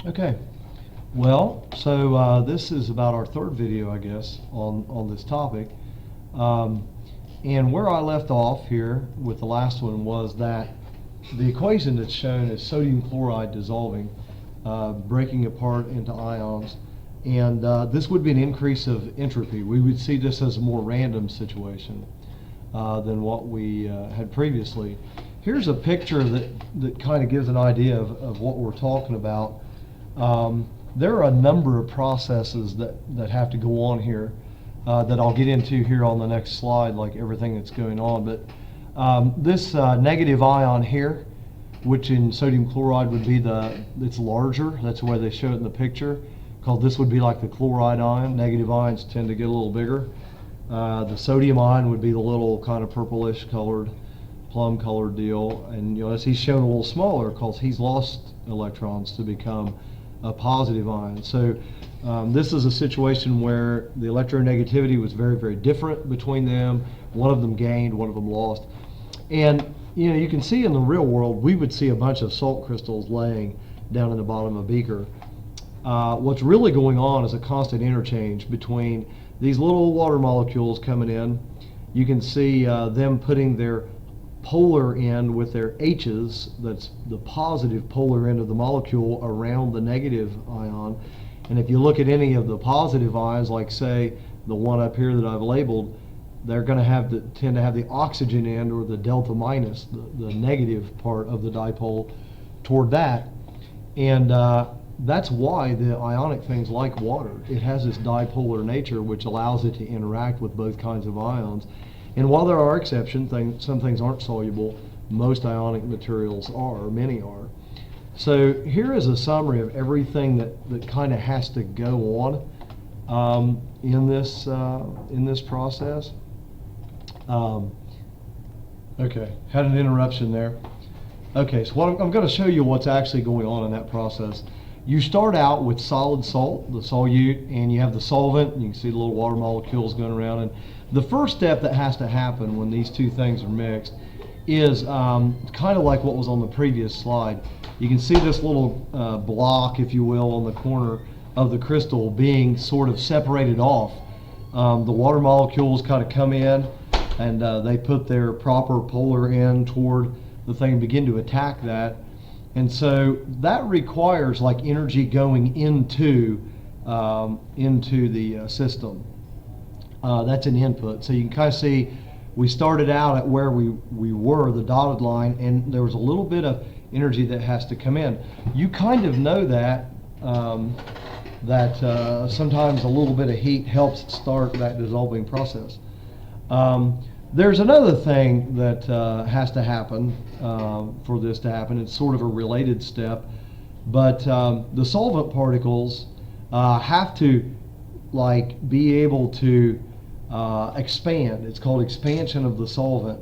Okay. Well, so this is about our third video, I guess, on this topic. Um, and where I left off here with the last one was that the equation that's shown is sodium chloride dissolving, breaking apart into ions. And this would be an increase of entropy. We would see this as a more random situation than what we had previously. Here's a picture that kind of gives an idea of what we're talking about. There are a number of processes that have to go on here that I'll get into here on the next slide, like everything that's going on. But this negative ion here, which in sodium chloride would be it's larger, that's the way they show it in the picture, because this would be like the chloride ion. Negative ions tend to get a little bigger. The sodium ion would be the little kind of purplish colored, plum colored deal. And as he's shown a little smaller because he's lost electrons to become a positive ion. So this is a situation where the electronegativity was very, very different between them. One of them gained, one of them lost. And you can see in the real world, we would see a bunch of salt crystals laying down in the bottom of a beaker. What's really going on is a constant interchange between these little water molecules coming in. You can see them putting their polar end with their H's, that's the positive polar end of the molecule, around the negative ion. And if you look at any of the positive ions, like say the one up here that I've labeled, they're going to tend to have the oxygen end, or the delta minus, the negative part of the dipole, toward that. And that's why the ionic things like water, it has this dipolar nature which allows it to interact with both kinds of ions. And while there are exceptions, some things aren't soluble, most ionic materials are, or many are. So here is a summary of everything that kind of has to go on in this process. Okay, had an interruption there. Okay, so I'm going to show you what's actually going on in that process. You start out with solid salt, the solute, and you have the solvent, and you can see the little water molecules going around. And the first step that has to happen when these two things are mixed is kind of like what was on the previous slide. You can see this little block, if you will, on the corner of the crystal being sort of separated off. The water molecules kind of come in, and they put their proper polar end toward the thing and begin to attack that. And so that requires like energy going into the system. That's an input. So you can kind of see we started out at where we were, the dotted line, and there was a little bit of energy that has to come in. You kind of know that sometimes a little bit of heat helps start that dissolving process. There's another thing that has to happen for this to happen. It's sort of a related step, but the solvent particles have to be able to expand. It's called expansion of the solvent,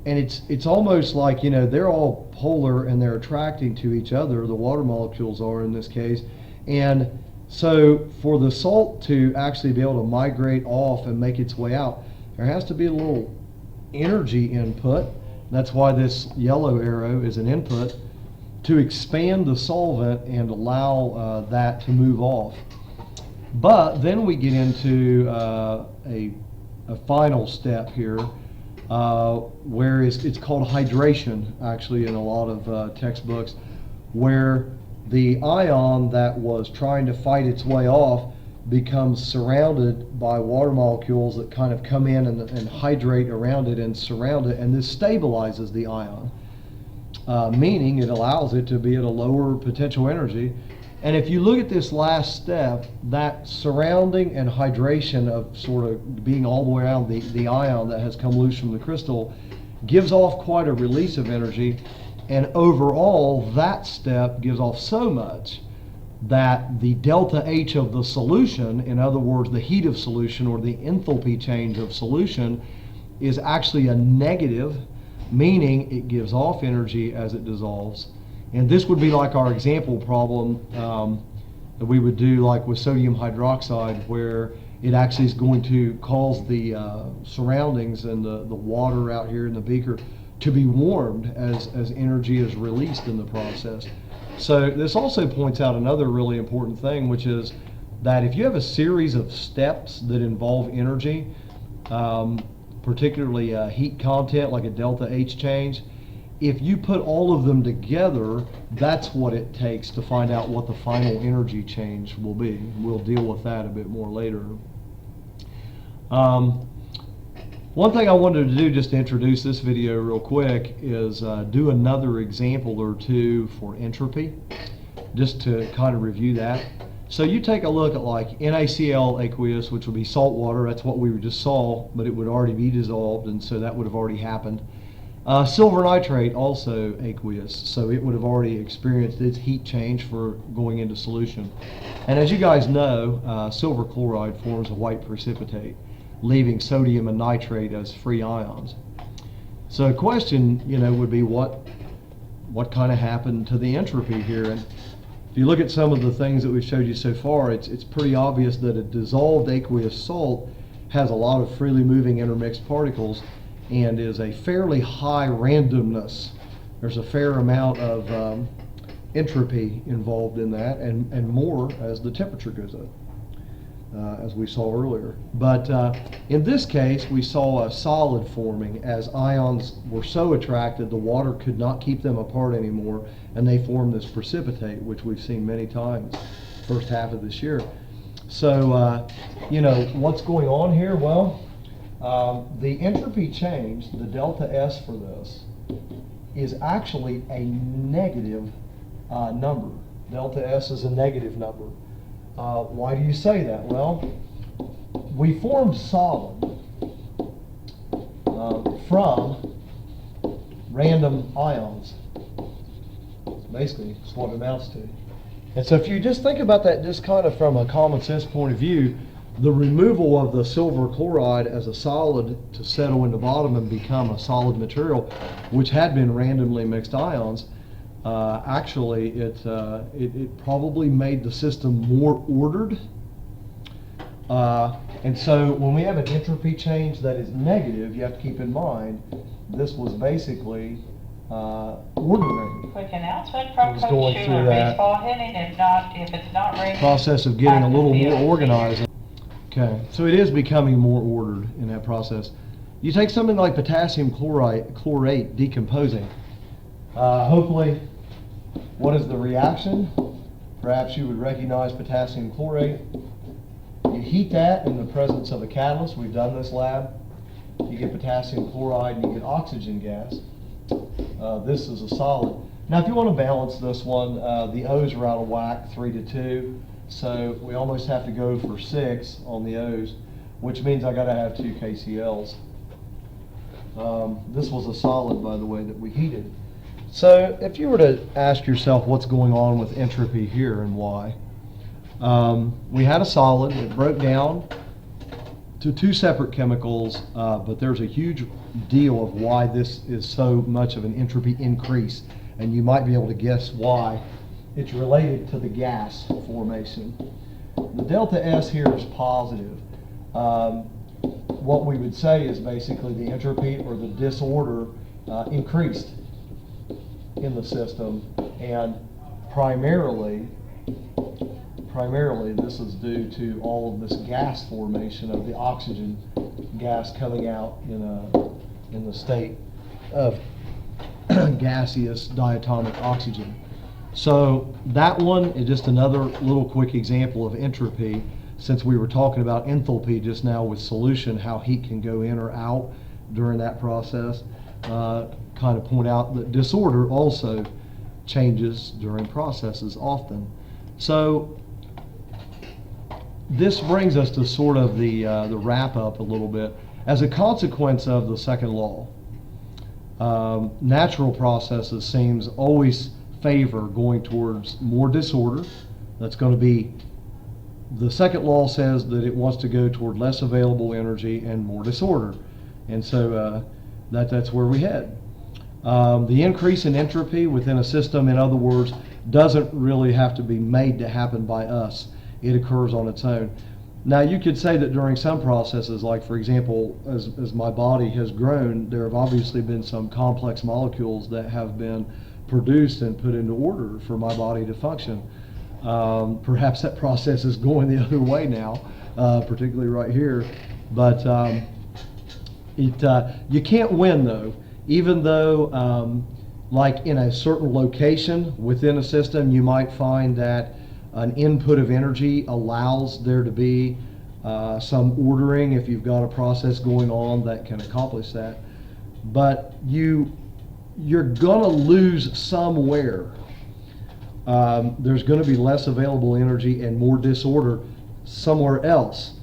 and it's almost like they're all polar and they're attracting to each other. The water molecules are in this case, and so for the salt to actually be able to migrate off and make its way out, there has to be a little energy input. That's why this yellow arrow is an input to expand the solvent and allow that to move off. But then we get into a final step here where it's called hydration, actually, in a lot of textbooks, where the ion that was trying to fight its way off becomes surrounded by water molecules that kind of come in and hydrate around it and surround it, and this stabilizes the ion, meaning it allows it to be at a lower potential energy. And if you look at this last step, that surrounding and hydration of sort of being all the way around the ion that has come loose from the crystal gives off quite a release of energy, and overall that step gives off so much that the delta H of the solution, in other words the heat of solution or the enthalpy change of solution, is actually a negative, meaning it gives off energy as it dissolves. And this would be like our example problem that we would do like with sodium hydroxide, where it actually is going to cause the surroundings and the water out here in the beaker to be warmed as energy is released in the process. So this also points out another really important thing, which is that if you have a series of steps that involve energy, particularly heat content like a delta H change, if you put all of them together, that's what it takes to find out what the final energy change will be. We'll deal with that a bit more later. One thing I wanted to do just to introduce this video real quick is do another example or two for entropy, just to kind of review that. So you take a look at like NaCl aqueous, which would be salt water. That's what we just saw, but it would already be dissolved, and so that would have already happened. Silver nitrate, also aqueous, so it would have already experienced its heat change for going into solution. And as you guys know, silver chloride forms a white precipitate, leaving sodium and nitrate as free ions. So a question, would be what kind of happened to the entropy here? And if you look at some of the things that we've showed you so far, it's pretty obvious that a dissolved aqueous salt has a lot of freely moving intermixed particles and is a fairly high randomness. There's a fair amount of entropy involved in that, and more as the temperature goes up, as we saw earlier. But in this case, we saw a solid forming as ions were so attracted, the water could not keep them apart anymore, and they formed this precipitate, which we've seen many times first half of this year. So, what's going on here? Well, the entropy change, the delta S for this, is actually a negative number. Delta S is a negative number. Why do you say that? Well, we formed solid from random ions. Basically, that's what it amounts to. And so if you just think about that just kind of from a common sense point of view, the removal of the silver chloride as a solid to settle in the bottom and become a solid material, which had been randomly mixed ions, actually it probably made the system more ordered. And so when we have an entropy change that is negative, you have to keep in mind this was basically ordering. Quick announcement from was Coach going Schuler, through that baseball hitting, if it's not raining. Process of getting a little more organized. Okay, so it is becoming more ordered in that process. You take something like potassium chlorate decomposing. Hopefully, what is the reaction? Perhaps you would recognize potassium chlorate. You heat that in the presence of a catalyst. We've done this lab. You get potassium chloride and you get oxygen gas. This is a solid. Now if you want to balance this one, the O's are out of whack, 3-2. So we almost have to go for 6 on the O's, which means I got to have 2 KCl's. This was a solid, by the way, that we heated. So if you were to ask yourself what's going on with entropy here and why, we had a solid, it broke down to 2 separate chemicals, but there's a huge deal of why this is so much of an entropy increase, and you might be able to guess why. It's related to the gas formation. The delta S here is positive. What we would say is basically the entropy or the disorder increased in the system, and primarily this is due to all of this gas formation of the oxygen gas coming out in the state of gaseous diatomic oxygen. So that one is just another little quick example of entropy, since we were talking about enthalpy just now with solution, how heat can go in or out during that process. Kind of point out that disorder also changes during processes often. So this brings us to sort of the wrap up a little bit. As a consequence of the second law, natural processes seems always favor going towards more disorder. That's going to be, the second law says that it wants to go toward less available energy and more disorder. And so that's where we head. The increase in entropy within a system, in other words, doesn't really have to be made to happen by us. It occurs on its own. Now you could say that during some processes, like for example, as my body has grown, there have obviously been some complex molecules that have been produced and put into order for my body to function. Perhaps that process is going the other way now, particularly right here. But you can't win though, even though like in a certain location within a system, you might find that an input of energy allows there to be some ordering if you've got a process going on that can accomplish that. But you're gonna lose somewhere. There's gonna be less available energy and more disorder somewhere else.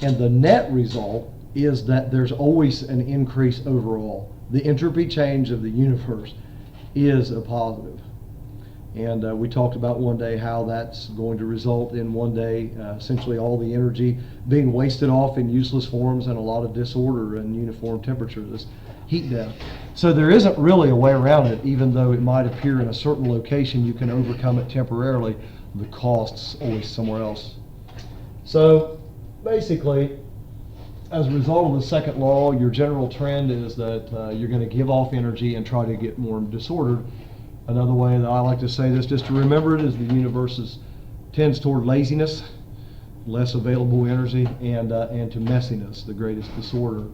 And the net result is that there's always an increase overall. The entropy change of the universe is a positive. And we talked about one day how that's going to result in one day essentially all the energy being wasted off in useless forms and a lot of disorder and uniform temperature, this heat death. So there isn't really a way around it, even though it might appear in a certain location you can overcome it temporarily. The cost's always somewhere else. So basically, as a result of the second law, your general trend is that you're going to give off energy and try to get more disordered. Another way that I like to say this, just to remember it, is the universe tends toward laziness, less available energy, and to messiness, the greatest disorder.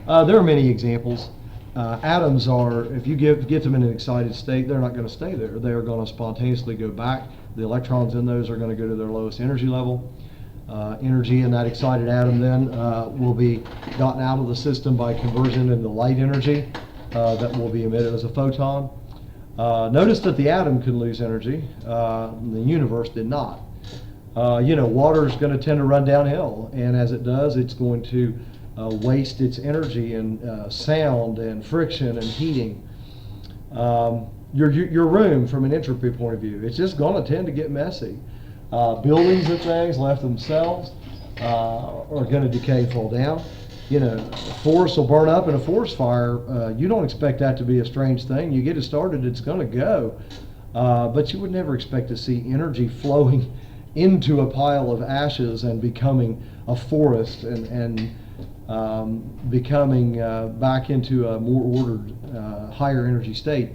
There are many examples. Atoms are, if you get them in an excited state, they're not going to stay there. They are going to spontaneously go back. The electrons in those are going to go to their lowest energy level. Energy in that excited atom then will be gotten out of the system by conversion into light energy that will be emitted as a photon. Notice that the atom can lose energy. The universe did not. Water is going to tend to run downhill, and as it does, it's going to waste its energy in sound and friction and heating. Your room, from an entropy point of view, it's just going to tend to get messy. Buildings and things left themselves are going to decay and fall down. Forests will burn up in a forest fire. You don't expect that to be a strange thing. You get it started, it's going to go. But you would never expect to see energy flowing into a pile of ashes and becoming a forest and becoming back into a more ordered, higher energy state.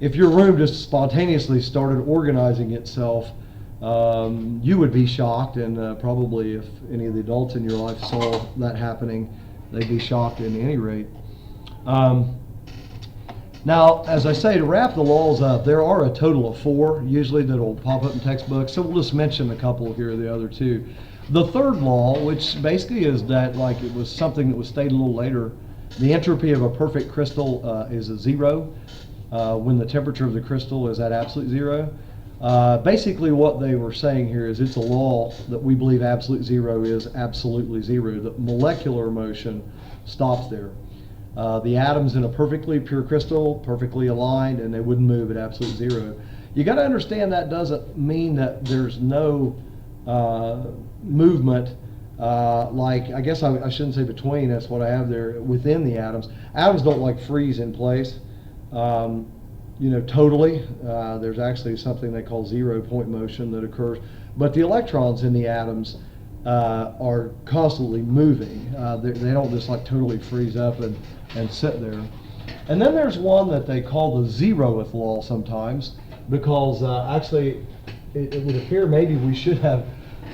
If your room just spontaneously started organizing itself, you would be shocked, and probably if any of the adults in your life saw that happening, they'd be shocked at any rate. Now, as I say, to wrap the laws up, there are a total of 4 usually that will pop up in textbooks, so we'll just mention a couple here or the other 2. The third law, which basically is that, like, it was something that was stated a little later, the entropy of a perfect crystal is a 0 when the temperature of the crystal is at absolute 0. Basically what they were saying here is it's a law that we believe absolute 0 is absolutely 0. The molecular motion stops there. The atoms in a perfectly pure crystal, perfectly aligned, and they wouldn't move at absolute 0. You got to understand that doesn't mean that there's no movement, like, I guess I shouldn't say between, that's what I have there, within the atoms. Atoms don't like freeze in place. Totally. There's actually something they call 0-point motion that occurs. But the electrons in the atoms are constantly moving. They don't just like totally freeze up and sit there. And then there's one that they call the zeroth law sometimes, because actually it would appear maybe we should have,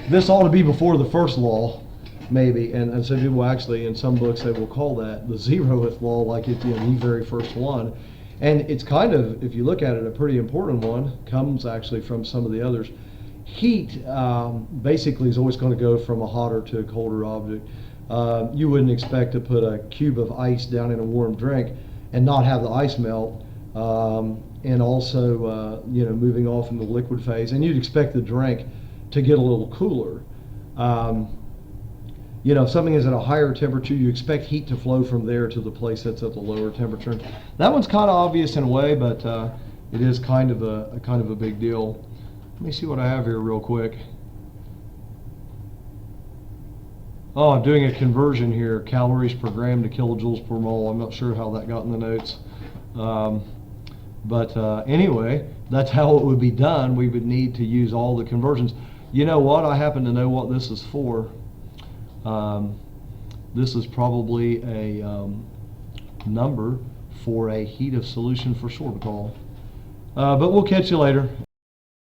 this ought to be before the first law, maybe. And some people actually, in some books, they will call that the zeroth law, like it's the very first one. And it's kind of, if you look at it, a pretty important one. Comes actually from some of the others. Heat basically is always going to go from a hotter to a colder object. You wouldn't expect to put a cube of ice down in a warm drink and not have the ice melt, and also moving off in the liquid phase. And you'd expect the drink to get a little cooler. If something is at a higher temperature, you expect heat to flow from there to the place that's at the lower temperature. That one's kind of obvious in a way, but it is kind of a big deal. Let me see what I have here real quick. Oh, I'm doing a conversion here, calories per gram to kilojoules per mole. I'm not sure how that got in the notes. But anyway, that's how it would be done. We would need to use all the conversions. You know what? I happen to know what this is for. This is probably a number for a heat of solution for sorbitol. But we'll catch you later.